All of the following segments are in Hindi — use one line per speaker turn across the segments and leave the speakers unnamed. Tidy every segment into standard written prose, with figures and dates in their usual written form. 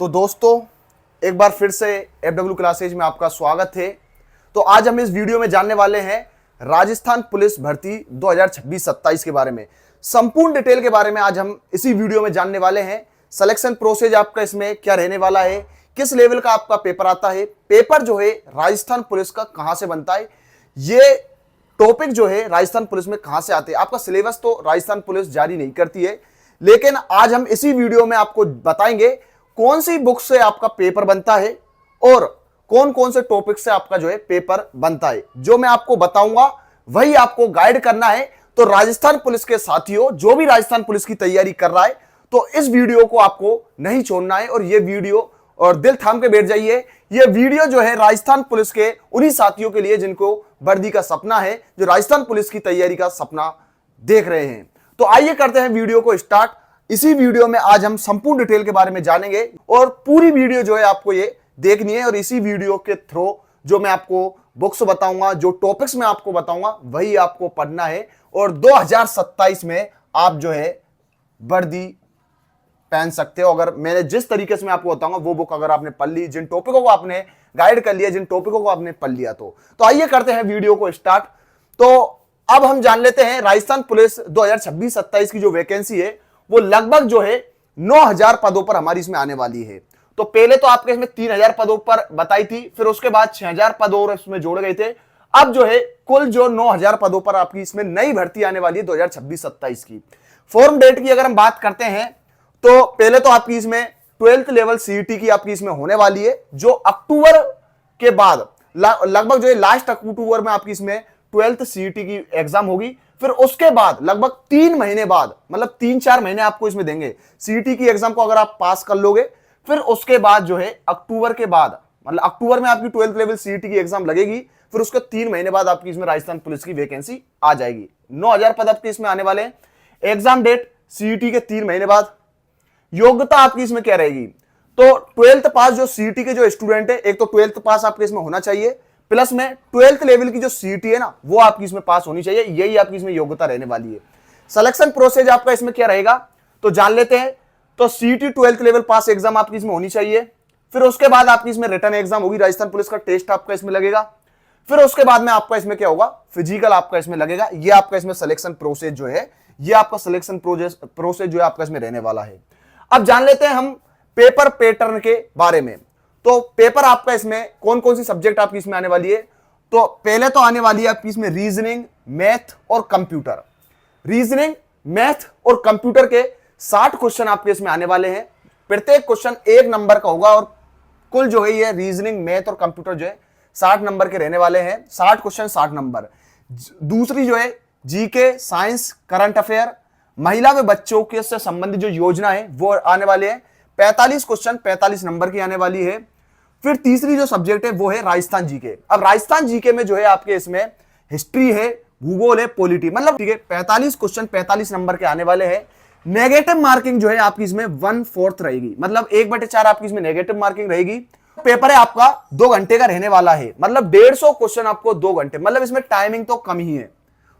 तो दोस्तों एक बार फिर से FW क्लासेज में आपका स्वागत है। तो आज हम इस वीडियो में जानने वाले हैं राजस्थान पुलिस भर्ती 2026-27 के बारे में, संपूर्ण डिटेल के बारे में आज हम इसी वीडियो में जानने वाले हैं। सिलेक्शन प्रोसेस आपका इसमें क्या रहने वाला है, किस लेवल का आपका पेपर आता है, पेपर जो है राजस्थान पुलिस का कहां से बनता है, ये टॉपिक जो है राजस्थान पुलिस में कहां से आते हैं। आपका सिलेबस तो राजस्थान पुलिस जारी नहीं करती है, लेकिन आज हम इसी वीडियो में आपको बताएंगे कौन सी बुक से आपका पेपर बनता है और कौन कौन से टॉपिक से आपका जो है पेपर बनता है। जो मैं आपको बताऊंगा वही आपको गाइड करना है। तो राजस्थान पुलिस के साथियों, जो भी राजस्थान पुलिस की तैयारी कर रहा है, तो इस वीडियो को आपको नहीं छोड़ना है और ये वीडियो और दिल थाम के बैठ जाइए। ये वीडियो जो है राजस्थान पुलिस के उन्हीं साथियों के लिए जिनको वर्दी का सपना है, जो राजस्थान पुलिस की तैयारी का सपना देख रहे हैं। तो आइए करते हैं वीडियो को स्टार्ट। इसी वीडियो में आज हम संपूर्ण डिटेल के बारे में जानेंगे और पूरी वीडियो जो है आपको ये देखनी है और इसी वीडियो के थ्रू जो मैं आपको बुक्स बताऊंगा, जो टॉपिक्स मैं आपको बताऊंगा, वही आपको पढ़ना है और 2027 में आप जो है वर्दी पहन सकते हो। अगर मैंने जिस तरीके से मैं आपको बताऊंगा वो बुक अगर आपने पढ़ ली, जिन टॉपिकों को आपने गाइड कर लिया, जिन टॉपिकों को आपने पढ़ लिया, तो आइए करते हैं वीडियो को स्टार्ट। तो अब हम जान लेते हैं राजस्थान पुलिस 2026-27 की जो वैकेंसी है वो लगभग जो है 9000 पदों पर हमारी इसमें आने वाली है। तो पहले तो आपके इसमें 3000 पदों पर बताई थी, फिर उसके बाद 6000 पद और इसमें जोड़ गए थे। अब जो है कुल जो 9000 पदों पर आपकी इसमें नई भर्ती आने वाली है 2026-27 की। फॉर्म डेट की अगर हम बात करते हैं तो पहले तो आपकी इसमें 12th लेवल CET की आपकी इसमें होने वाली है, जो अक्टूबर के बाद लगभग जो है लास्ट अक्टूबर में आपकी इसमें 12th CET की एग्जाम होगी। फिर उसके बाद लगभग 3 महीने बाद, मतलब 3-4 महीने आपको इसमें देंगे CET की एग्जाम को अगर आप पास कर लोगे। फिर उसके बाद जो है अक्टूबर के बाद, मतलब अक्टूबर में आपकी 12th लेवल CET की एग्जाम लगेगी। फिर उसके 3 महीने बाद आपकी इसमें राजस्थान पुलिस की वैकेंसी आ जाएगी। 9000 पद आपके इसमें आने वाले हैं। एग्जाम डेट CET के 3 महीने बाद। योग्यता आपकी इसमें क्या रहेगी, तो 12th पास जो CET के जो स्टूडेंट है, एक तो 12th पास आपके इसमें होना चाहिए, प्लस में 12th लेवल की जो CET है ना, वो आपकी इसमें पास होनी चाहिए। यही आपकी इसमें योग्यता रहने वाली है। सिलेक्शन प्रोसेस आपका इसमें क्या रहेगा तो जान लेते हैं। तो CET 12th level pass exam आपकी इसमें होनी चाहिए। फिर उसके बाद आपकी इसमें रिटन एग्जाम होगी, राजस्थान पुलिस का टेस्ट आपका इसमें लगेगा। फिर उसके बाद में आपका इसमें क्या होगा, फिजिकल आपका इसमें लगेगा। ये आपका इसमें सिलेक्शन प्रोसेस जो है, ये आपका सिलेक्शन प्रोसेस जो है आपका इसमें रहने वाला है। अब जान लेते हैं हम पेपर पैटर्न के बारे में। तो पेपर आपका इसमें कौन कौन सी सब्जेक्ट आपकी इसमें आने वाली है, तो पहले तो आने वाली है आपकी इसमें रीजनिंग, मैथ और कंप्यूटर। रीजनिंग, मैथ और कंप्यूटर के 60 क्वेश्चन आपके इसमें आने वाले हैं। प्रत्येक क्वेश्चन 1 नंबर का होगा और कुल जो है ये रीजनिंग, मैथ और कंप्यूटर जो है 60 नंबर के रहने वाले हैं। 60 क्वेश्चन 60 नंबर। दूसरी जो है जीके, साइंस, करंट अफेयर, महिला व बच्चों के से संबंधित जो योजना है वो आने वाले हैं। 45 क्वेश्चन 45 नंबर की आने वाली है। फिर तीसरी जो सब्जेक्ट है वो है राजस्थान जीके। अब राजस्थान जीके में जो है आपके इसमें हिस्ट्री है, भूगोल है, पॉलिटी, मतलब ठीक है 45 क्वेश्चन 45 नंबर के आने वाले हैं। नेगेटिव मार्किंग जो है आपकी इसमें 1/4 रहेगी, मतलब 1/4 आपकी इसमें नेगेटिव मार्किंग रहेगी। पेपर है आपका 2 घंटे का रहने वाला है, मतलब 150 क्वेश्चन आपको 2 घंटे, मतलब इसमें टाइमिंग तो कम ही है।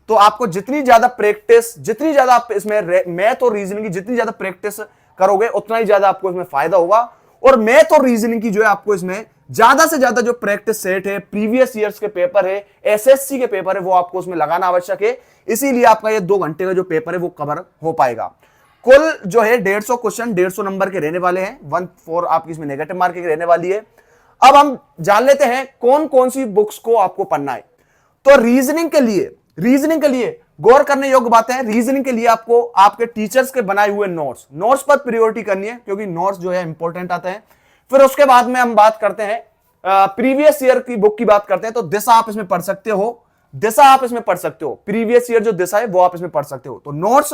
तो आपको जितनी ज्यादा प्रैक्टिस, जितनी ज्यादा आप इसमें मैथ और रीजनिंग की जितनी ज्यादा प्रैक्टिस करोगे उतना ही ज्यादा आपको इसमें फायदा होगा। और मैथ और रीजनिंग की जो है आपको इसमें ज्यादा से ज्यादा जो प्रैक्टिस सेट है, प्रीवियस ईयर्स के पेपर है, SSC के पेपर है, वो आपको उसमें लगाना आवश्यक है। इसीलिए आपका ये 2 घंटे का जो पेपर है वो कवर हो पाएगा। कुल जो है 150 क्वेश्चन 150 नंबर के रहने वाले हैं। 1/4 आपकी इसमें नेगेटिव मार्किंग रहने वाली है। अब हम जान लेते हैं कौन कौन सी बुक्स को आपको पढ़ना है। तो रीजनिंग के लिए गौर करने योग्य बात है। रीजनिंग के लिए आपको आपके टीचर्स के बनाए हुए नोट्स पर प्रायोरिटी करनी है, क्योंकि नोट्स जो है इंपॉर्टेंट आते हैं। फिर उसके बाद में हम बात करते हैं प्रीवियस ईयर की बुक की बात करते हैं। तो दिशा आप इसमें पढ़ सकते हो, दिशा आप इसमें पढ़ सकते हो, प्रीवियस ईयर जो दिशा है वो आप इसमें पढ़ सकते हो। तो नोट्स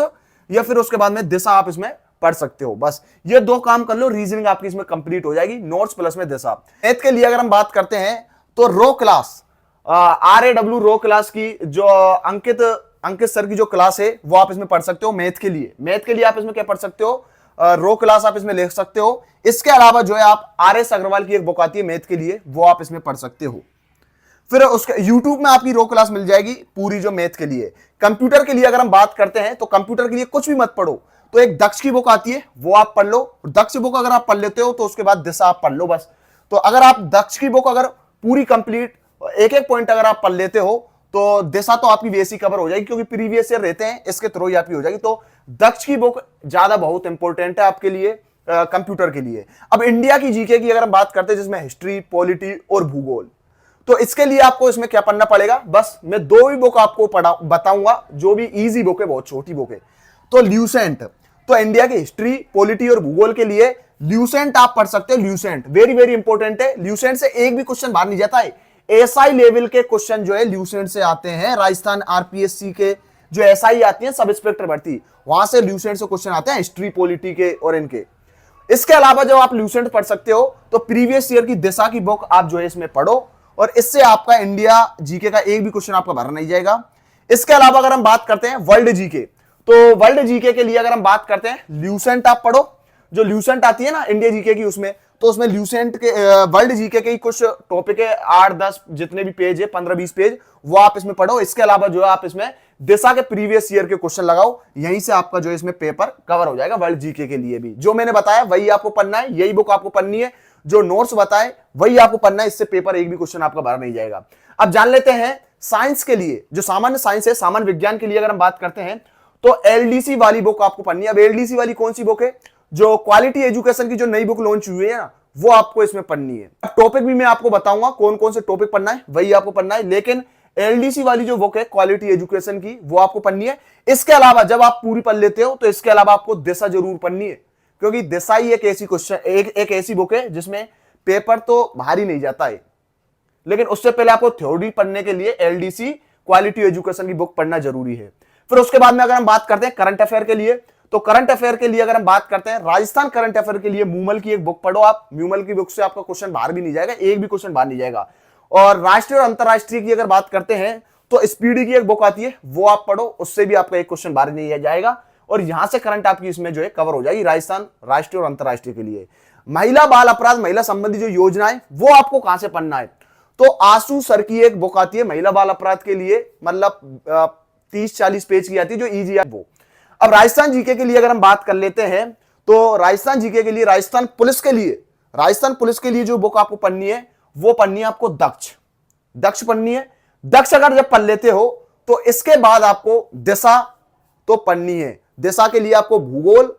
या फिर उसके बाद में दिशा आप इसमें पढ़ सकते हो। बस ये 2 काम कर लो, रीजनिंग आपकी इसमें कंप्लीट हो जाएगी, नोट्स प्लस में दिशा। मैथ के लिए अगर हम बात करते हैं तो रो क्लास, RAW रो क्लास की जो अंकित सर की जो क्लास है वो आप इसमें पढ़ सकते हो। मैथ के लिए आप इसमें क्या पढ़ सकते हो, रो क्लास आप इसमें ले सकते हो। इसके अलावा जो है आप RS अग्रवाल की एक बुक आती है मैथ के लिए, वो आप इसमें पढ़ सकते हो। फिर उसके YouTube में आपकी रो क्लास मिल जाएगी पूरी जो मैथ के लिए। कंप्यूटर के लिए अगर हम बात करते हैं तो कंप्यूटर के लिए कुछ भी मत पढ़ो, तो एक दक्ष की बुक आती है, वो आप पढ़ लो। दक्ष बुक अगर आप पढ़ लेते हो तो उसके बाद दिशा आप पढ़ लो बस। तो अगर आप दक्ष की बुक अगर पूरी कंप्लीट एक एक पॉइंट अगर आप पढ़ लेते हो तो दिशा तो आपकी वैसी कवर हो जाएगी, क्योंकि प्रीवियस ईयर रहते हैं, इसके थ्रू ही आपकी हो जाएगी। तो दक्ष की बुक ज्यादा बहुत इंपॉर्टेंट है आपके लिए, कंप्यूटर के लिए। अब इंडिया की जीके की अगर हम बात करते हैं, जिसमें हिस्ट्री, पॉलिटी और भूगोल, तो इसके लिए आपको इसमें क्या पढ़ना पड़ेगा, बस मैं दो ही बुक आपको बताऊंगा, जो भी इजी बुक है, बहुत छोटी बुक है। तो ल्यूसेंट, तो इंडिया की हिस्ट्री, पॉलिटी और भूगोल के लिए ल्यूसेंट आप पढ़ सकते हो। ल्यूसेंट वेरी वेरी इंपॉर्टेंट है। ल्यूसेंट से एक भी क्वेश्चन बाहर नहीं जाता है। एसआई लेवल के क्वेश्चन जो है ल्यूसेंट से आते हैं। राजस्थान आरपीएससी के जो एसआई आती है, सब इंस्पेक्टर भर्ती, वहां से ल्यूसेंट से क्वेश्चन आते हैं, हिस्ट्री, पॉलिटी के और इनके। इसके अलावा जब आप ल्यूसेंट पढ़ सकते हो तो प्रीवियस ईयर की दिशा की बुक आप जो है इसमें पढ़ो, और इससे आपका इंडिया जीके का एक भी क्वेश्चन आपका भरा नहीं जाएगा। इसके अलावा अगर हम बात करते हैं वर्ल्ड जीके, तो वर्ल्ड जीके के लिए अगर हम बात करते हैं, ल्यूसेंट आप पढ़ो। जो ल्यूसेंट आती है ना इंडिया जीके की, उसमें तो उसमें ल्यूसेंट के वर्ल्ड जीके के कुछ टॉपिक है, 8-10 जितने भी पेज है, 15-20 पेज, वो आप इसमें पढ़ो। इसके अलावा जो है आप इसमें दिशा के प्रीवियस ईयर के क्वेश्चन लगाओ, यहीं से आपका जो है इसमें पेपर कवर हो जाएगा। वर्ल्ड जीके के लिए भी जो मैंने बताया वही आपको पढ़ना है, यही बुक आपको पढ़नी है, जो नोट्स बताए वही आपको पढ़ना है। इससे पेपर एक भी क्वेश्चन आपका भरा नहीं जाएगा। अब जान लेते हैं साइंस के लिए, जो सामान्य साइंस है, सामान्य विज्ञान के लिए अगर हम बात करते हैं तो एलडीसी वाली बुक आपको पढ़नी है। अब एलडीसी वाली कौन सी बुक है, जो क्वालिटी एजुकेशन की जो नई बुक लॉन्च हुई है ना, वो आपको इसमें पढ़नी है। अब टॉपिक भी मैं आपको बताऊंगा कौन कौन से टॉपिक पढ़ना है, वही आपको पढ़ना है, लेकिन एलडीसी वाली जो बुक है क्वालिटी एजुकेशन की, वो आपको पढ़नी है। इसके अलावा जब आप पूरी पढ़ लेते हो तो इसके अलावा आपको दिशा जरूर पढ़नी है, क्योंकि दिशा ही एक ऐसी क्वेश्चन एक ऐसी बुक है जिसमें पेपर तो भारी नहीं जाता है, लेकिन उससे पहले आपको थ्योरी पढ़ने के लिए एलडीसी क्वालिटी एजुकेशन की बुक पढ़ना जरूरी है। फिर उसके बाद में अगर हम बात करते हैं करंट अफेयर के लिए, तो करंट अफेयर के लिए अगर हम बात करते हैं, राजस्थान करंट अफेयर के लिए मूमल की एक बुक पढ़ो आप। मूमल की बुक से आपका क्वेश्चन बाहर भी नहीं जाएगा, एक भी क्वेश्चन बाहर नहीं जाएगा। और राष्ट्रीय और अंतरराष्ट्रीय की अगर बात करते हैं तो स्पीडी की एक बुक आती है, वो आप पढ़ो, उससे भी आपका एक क्वेश्चन बाहर नहीं जाएगा, और यहां से करंट आपकी इसमें जो है कवर हो जाएगी, राजस्थान, राष्ट्रीय और अंतरराष्ट्रीय के लिए। महिला बाल अपराध, महिला संबंधी जो योजनाएं, वो आपको कहां से पढ़ना है, तो आंसू सर की एक बुक आती है महिला बाल अपराध के लिए, मतलब 30-40 पेज की आती है, जो इजी है वो। अब राजस्थान जीके के लिए अगर हम बात कर लेते हैं, तो राजस्थान जीके के लिए, राजस्थान पुलिस के लिए जो बुक आपको पढ़नी है, वो पढ़नी है आपको दक्ष पढ़नी है। दक्ष अगर जब पढ़ लेते हो तो इसके बाद आपको दिशा तो पढ़नी है। दिशा के लिए आपको भूगोल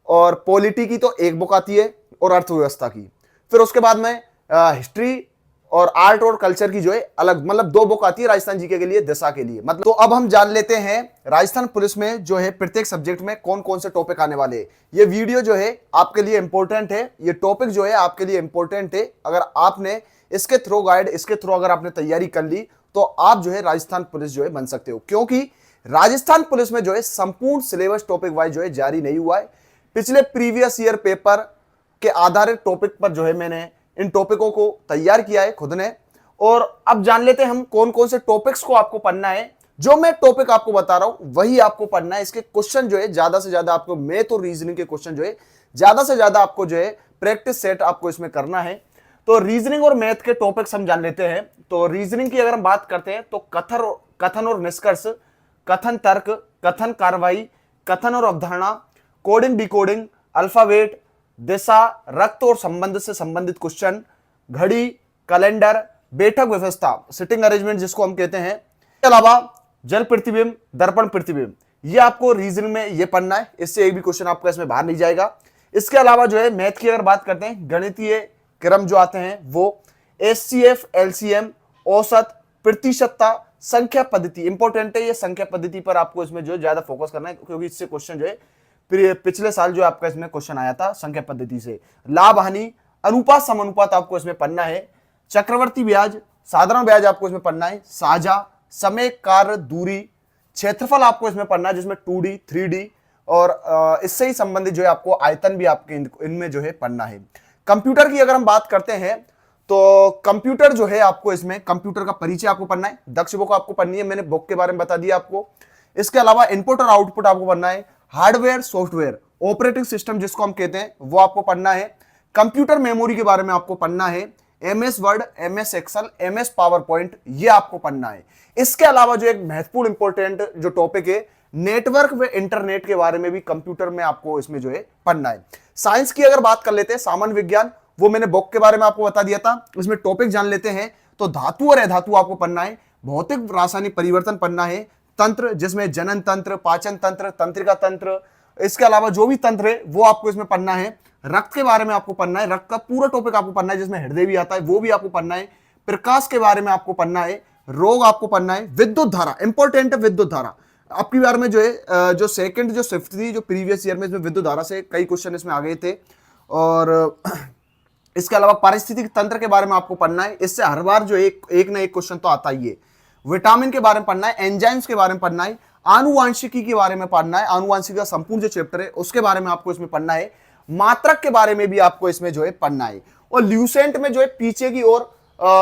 और पॉलिटी की तो एक बुक आती है, और अर्थव्यवस्था की। फिर उसके बाद में हिस्ट्री और आर्ट और कल्चर की जो है अलग, मतलब 2 बुक आती है राजस्थान जीके के लिए, दिशा के लिए, मतलब। तो अब हम जान लेते हैं राजस्थान पुलिस में जो है प्रत्येक सब्जेक्ट में कौन कौन से टॉपिक आने वाले हैं। ये वीडियो जो है आपके लिए इंपॉर्टेंट है, ये टॉपिक जो है आपके लिए इंपॉर्टेंट है। अगर आपने इसके थ्रू गाइड, इसके थ्रू अगर आपने तैयारी कर ली, तो आप जो है राजस्थान पुलिस जो है बन सकते हो, क्योंकि राजस्थान पुलिस में जो है संपूर्ण सिलेबस टॉपिक वाइज जो है जारी नहीं हुआ है। पिछले प्रीवियस ईयर पेपर के आधारित टॉपिक पर जो है मैंने इन टॉपिकों को तैयार किया है खुद ने। और अब जान लेते हैं हम कौन कौन से टॉपिक्स को आपको पढ़ना है। जो मैं टॉपिक आपको बता रहा हूं वही आपको पढ़ना है। इसके क्वेश्चन जो है ज्यादा से ज्यादा आपको, मैथ और रीजनिंग के क्वेश्चन जो है ज्यादा से ज्यादा आपको जो है प्रैक्टिस सेट आपको इसमें करना है। तो रीजनिंग और मैथ के टॉपिक्स हम जान लेते हैं। तो रीजनिंग की अगर हम बात करते हैं तो कथन और निष्कर्ष, कथन तर्क, कथन कार्रवाई, कथन और अवधारणा, कोडिंग डिकोडिंग, अल्फाबेट, दिशा, रक्त और संबंध से संबंधित क्वेश्चन, घड़ी, कैलेंडर, बैठक व्यवस्था, सिटिंग अरेंजमेंट जिसको हम कहते हैं। इसके अलावा जल प्रतिबिंब, दर्पण प्रतिबिंब, ये आपको रीजनिंग में ये पढ़ना है, इससे एक भी क्वेश्चन आपका इसमें बाहर नहीं जाएगा। इसके अलावा जो है मैथ की अगर बात करते हैं, गणितीय क्रम जो आते हैं वो एचसीएफ, एलसीएम, औसत, प्रतिशतता, संख्या पद्धति इंपॉर्टेंट है। ये संख्या पद्धति पर आपको इसमें जो ज्यादा फोकस करना है, क्योंकि इससे क्वेश्चन जो है पिछले साल जो आपका इसमें क्वेश्चन आया था संख्या पद्धति से। लाभ हानि, अनुपात समानुपात आपको इसमें पढ़ना है। चक्रवर्ती ब्याज, साधारण ब्याज आपको इसमें पढ़ना है। साझा, समय, कार्य, दूरी, क्षेत्रफल आपको इसमें पढ़ना है, जिसमें 2D 3D और इससे ही संबंधित जो है आपको आयतन भी आपके इनमें जो है पढ़ना है। कंप्यूटर की अगर हम बात करते हैं तो कंप्यूटर जो है आपको इसमें कंप्यूटर का परिचय आपको पढ़ना है। दक्ष बुक आपको पढ़नी है, मैंने बुक के बारे में बता दिया आपको। इसके अलावा इनपुट और आउटपुट आपको पढ़ना है। हार्डवेयर, सॉफ्टवेयर, ऑपरेटिंग सिस्टम जिसको हम कहते हैं वो आपको पढ़ना है। कंप्यूटर मेमोरी के बारे में आपको पढ़ना है। MS Word, MS Excel, MS PowerPoint, ये आपको पढ़ना है। इसके अलावा जो एक महत्वपूर्ण इंपॉर्टेंट जो टॉपिक है नेटवर्क व इंटरनेट के बारे में भी कंप्यूटर में आपको इसमें जो है पढ़ना है। साइंस की अगर बात कर लेते हैं, सामान्य विज्ञान, वो मैंने बुक के बारे में आपको बता दिया था। इसमें टॉपिक जान लेते हैं। तो धातु और अधातु आपको पढ़ना है, भौतिक रासायनिक परिवर्तन पढ़ना है, तंत्र जिसमें जनन तंत्र, पाचन तंत्र, तंत्रिका तंत्र, इसके अलावा जो भी तंत्र है वो आपको इसमें पढ़ना है। रक्त के बारे में आपको पढ़ना है, रक्त का पूरा टॉपिक आपको पढ़ना है, जिसमें हृदय भी आता है, वो भी आपको पढ़ना है। प्रकाश के बारे में आपको पढ़ना है, रोग आपको पढ़ना है, विद्युत धारा इंपॉर्टेंट है। विद्युत धारा आपकी बार में जो है जो सेकंड जो शिफ्ट थी जो प्रीवियस ईयर में, इसमें विद्युत धारा से कई क्वेश्चन इसमें आ गए थे। और इसके अलावा पारिस्थितिक तंत्र के बारे में आपको पढ़ना है, इससे हर बार जो एक ना एक क्वेश्चन तो आता ही है। विटामिन के बारे में पढ़ना है, एंजाइम्स के बारे में पढ़ना है, आनुवांशिकी के बारे में पढ़ना है, आनुवांशिकी का संपूर्ण जो चैप्टर है उसके बारे में आपको इसमें पढ़ना है। मात्रक के बारे में भी आपको इसमें जो है पढ़ना है। और ल्यूसेंट में जो है पीछे की ओर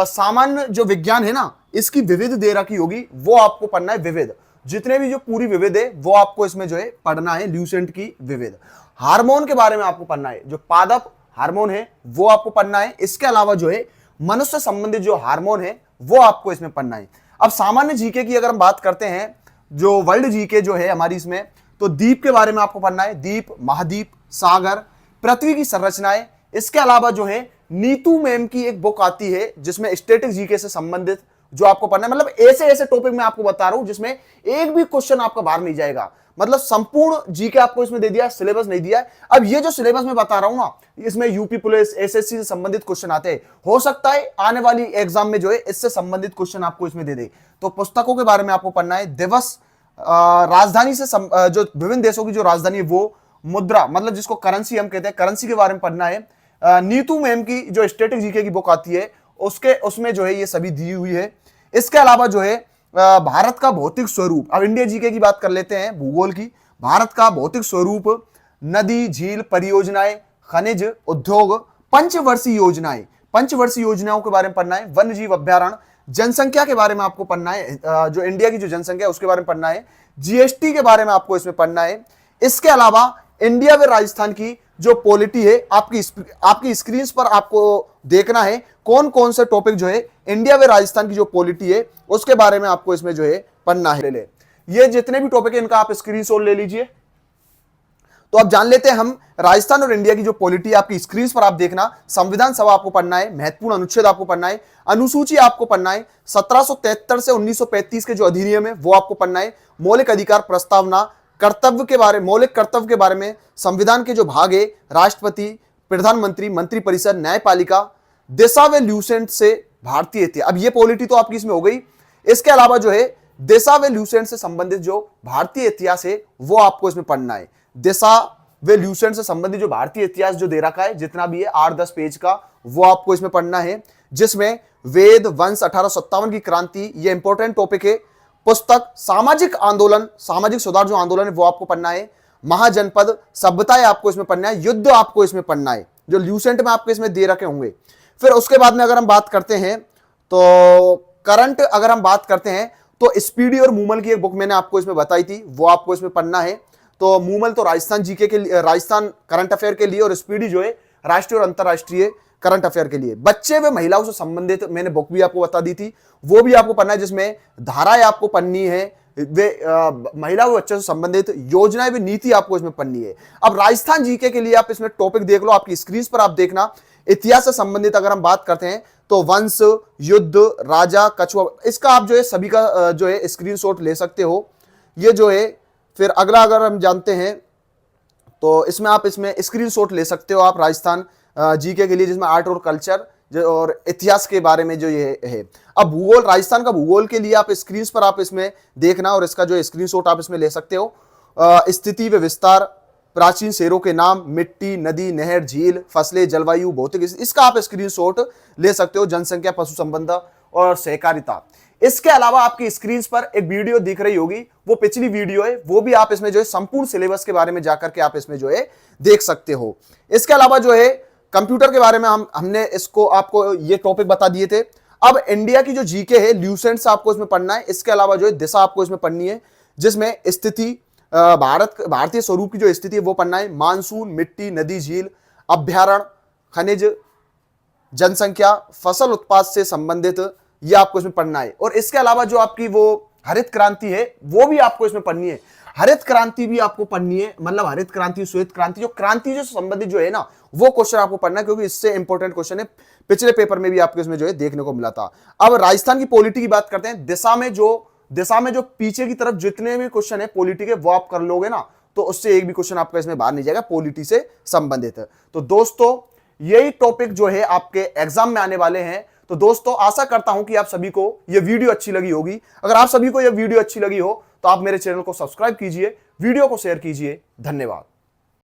सामान्य जो विज्ञान है ना, इसकी विविध दे रखी होगी, वो आपको पढ़ना है। विविध जितने भी जो पूरी विविध है वो आपको इसमें जो है पढ़ना है, ल्यूसेंट की विविध। हार्मोन के बारे में आपको पढ़ना है, जो पादप हार्मोन है वो आपको पढ़ना है। इसके अलावा जो है मनुष्य संबंधित जो हार्मोन है वो आपको इसमें पढ़ना है। अब सामान्य जीके की अगर हम बात करते हैं, जो वर्ल्ड जीके जो है हमारी इसमें, तो द्वीप के बारे में आपको पढ़ना है, द्वीप, महाद्वीप, सागर, पृथ्वी की संरचनाएं। इसके अलावा जो है नीतू मैम की एक बुक आती है जिसमें स्टैटिक जीके से संबंधित जो आपको पढ़ना है। मतलब ऐसे ऐसे टॉपिक मैं आपको बता रहा हूं जिसमें एक भी क्वेश्चन आपका बाहर नहीं जाएगा। मतलब संपूर्ण जीके आपको इसमें दे दिया, सिलेबस नहीं दिया है। अब ये जो सिलेबस मैं बता रहा हूं ना, इसमें यूपी पुलिस, एसएससी से संबंधित क्वेश्चन आते हैं। हो सकता है आने वाली एग्जाम में जो है इससे संबंधित क्वेश्चन आपको इसमें दे दे। तो पुस्तकों के बारे में आपको पढ़ना है। दिवस, राजधानी से जो विभिन्न देशों की जो राजधानी है वो, मुद्रा मतलब जिसको करेंसी हम कहते हैं, करेंसी के बारे में पढ़ना है। नीतू मैम की जो स्टैटिक जीके की बुक आती है उसमें जो है ये सभी दी हुई है। इसके अलावा जो है भारत का भौतिक स्वरूप, अब इंडिया जीके की बात कर लेते हैं, भूगोल की। भारत का भौतिक स्वरूप, नदी, झील, परियोजनाएं, खनिज, उद्योग, पंचवर्षीय योजनाएं, पंचवर्षीय योजनाओं के बारे में पढ़ना है। वन्य जीव अभ्यारण्य, जनसंख्या के बारे में आपको पढ़ना है, जो इंडिया की जो जनसंख्या है उसके बारे में पढ़ना है। जीएसटी के बारे में आपको इसमें पढ़ना है। इसके अलावा इंडिया व राजस्थान की जो पॉलिटी है आपकी स्क्रीन पर आपको देखना है कौन कौन से टॉपिक जो है इंडिया व राजस्थान की जो पॉलिटी है उसके बारे में आपको इसमें जो है पढ़ना है। ये जितने भी टॉपिक है इनका आप स्क्रीनशॉट ले लीजिए। तो अब जान लेते हैं हम राजस्थान और इंडिया की जो पॉलिटी आपकी स्क्रीन पर आप देखना। संविधान सभा आपको पढ़ना है, महत्वपूर्ण अनुच्छेद आपको पढ़ना है, अनुसूची आपको पढ़ना है, 1773 से 1935 के जो अधिनियम है वो आपको पढ़ना है, मौलिक अधिकार प्रस्तावना, कर्तव्य के बारे, मौलिक कर्तव्य के बारे में, संविधान के जो भाग है, राष्ट्रपति, प्रधानमंत्री, मंत्रिपरिषद, न्यायपालिका, दिशा व ल्यूसेंट से भारतीय इतिहास। अब ये पॉलिटी तो आपकी इसमें हो गई। इसके अलावा जो है दिशा व ल्यूसेंट से संबंधित जो भारतीय इतिहास है वो आपको इसमें पढ़ना है। दिशा व ल्यूसेंट से संबंधित जो भारतीय इतिहास जो दे रखा है जितना भी है 8-10 पेज का, वो आपको इसमें पढ़ना है, जिसमें वेद, वंश, 1857 की क्रांति, ये इंपॉर्टेंट टॉपिक है। पुस्तक सामाजिक आंदोलन, सामाजिक सुधार जो आंदोलन है वो आपको पढ़ना है। महाजनपद, सभ्यताएं आपको इसमें पढ़ना है। युद्ध आपको इसमें पढ़ना है, जो ल्यूसेंट में आपको इसमें दे रखे होंगे। फिर उसके बाद में अगर हम बात करते हैं तो करंट, अगर हम बात करते हैं तो स्पीडी और मूमल की एक बुक मैंने आपको इसमें बताई थी, वो आपको इसमें पढ़ना है। तो मूमल तो राजस्थान जीके के लिए, राजस्थान करंट अफेयर के लिए, और स्पीडी जो है राष्ट्रीय और अंतरराष्ट्रीय करंट अफेयर के लिए। बच्चे व महिलाओं से संबंधित मैंने बुक भी आपको बता दी थी, वो भी आपको पढ़ना है, जिसमें धाराएं आपको पढ़नी है, वे महिला व बच्चों से संबंधित योजनाएं व नीति आपको इसमें पढ़नी है। अब राजस्थान जीके के लिए आप इसमें टॉपिक देख लो, आपकी स्क्रीन पर आप देखना। इतिहास से संबंधित अगर हम बात करते हैं तो वंश, युद्ध, राजा, कछुआ, इसका आप जो है सभी का जो है स्क्रीनशॉट ले सकते हो। ये जो है फिर अगला अगर हम जानते हैं तो इसमें आप इसमें स्क्रीनशॉट ले सकते हो आप राजस्थान जीके के लिए, जिसमें आर्ट और कल्चर और इतिहास के बारे में जो ये है। अब भूगोल, राजस्थान का भूगोल के लिए आप स्क्रीन पर आप इसमें देखना और इसका जो स्क्रीनशॉट आप इसमें ले सकते हो। स्थिति व विस्तार, प्राचीन शहरों के नाम, मिट्टी, नदी, नहर, झील, फसलें, जलवायु, भौतिक, इसका आप स्क्रीनशॉट ले सकते हो। जनसंख्या, पशु संबंध और सहकारिता। इसके अलावा आपकी स्क्रीन पर एक वीडियो दिख रही होगी, वो पिछली वीडियो है, वो भी आप इसमें जो है संपूर्ण सिलेबस के बारे में जाकर के आप इसमें जो है देख सकते हो। इसके अलावा जो है कंप्यूटर के बारे में हमने इसको आपको ये टॉपिक बता दिए थे। अब इंडिया की जो जीके है ल्यूसेंट से आपको इसमें पढ़ना है। इसके अलावा जो है दिशा आपको इसमें पढ़नी है, जिसमें स्थिति, भारतीय स्वरूप की जो स्थिति है वो पढ़ना है। मानसून, मिट्टी, नदी, झील, अभ्यारण्य, खनिज, जनसंख्या, फसल उत्पाद से संबंधित, ये आपको इसमें पढ़ना है। और इसके अलावा जो आपकी वो हरित क्रांति है वो भी आपको इसमें पढ़नी है। हरित क्रांति भी आपको पढ़नी है, मतलब हरित क्रांति, श्वेत क्रांति, जो क्रांति जो संबंधित जो है ना, वो क्वेश्चन आपको पढ़ना है, क्योंकि इससे इंपॉर्टेंट क्वेश्चन है, पिछले पेपर में भी आपको इसमें जो है देखने को मिला था। अब राजस्थान की पॉलिटी की बात करते हैं। दिशा में जो पीछे की तरफ जितने भी क्वेश्चन है पॉलिटी के, वो आप कर लोगे ना, तो उससे एक भी क्वेश्चन आपका इसमें बाहर नहीं जाएगा पॉलिटी से संबंधित है। तो दोस्तों यही टॉपिक जो है आपके एग्जाम में आने वाले हैं। तो दोस्तों आशा करता हूं कि आप सभी को यह वीडियो अच्छी लगी होगी। अगर आप सभी को यह वीडियो अच्छी लगी हो तो आप मेरे चैनल को सब्सक्राइब कीजिए, वीडियो को शेयर कीजिए। धन्यवाद।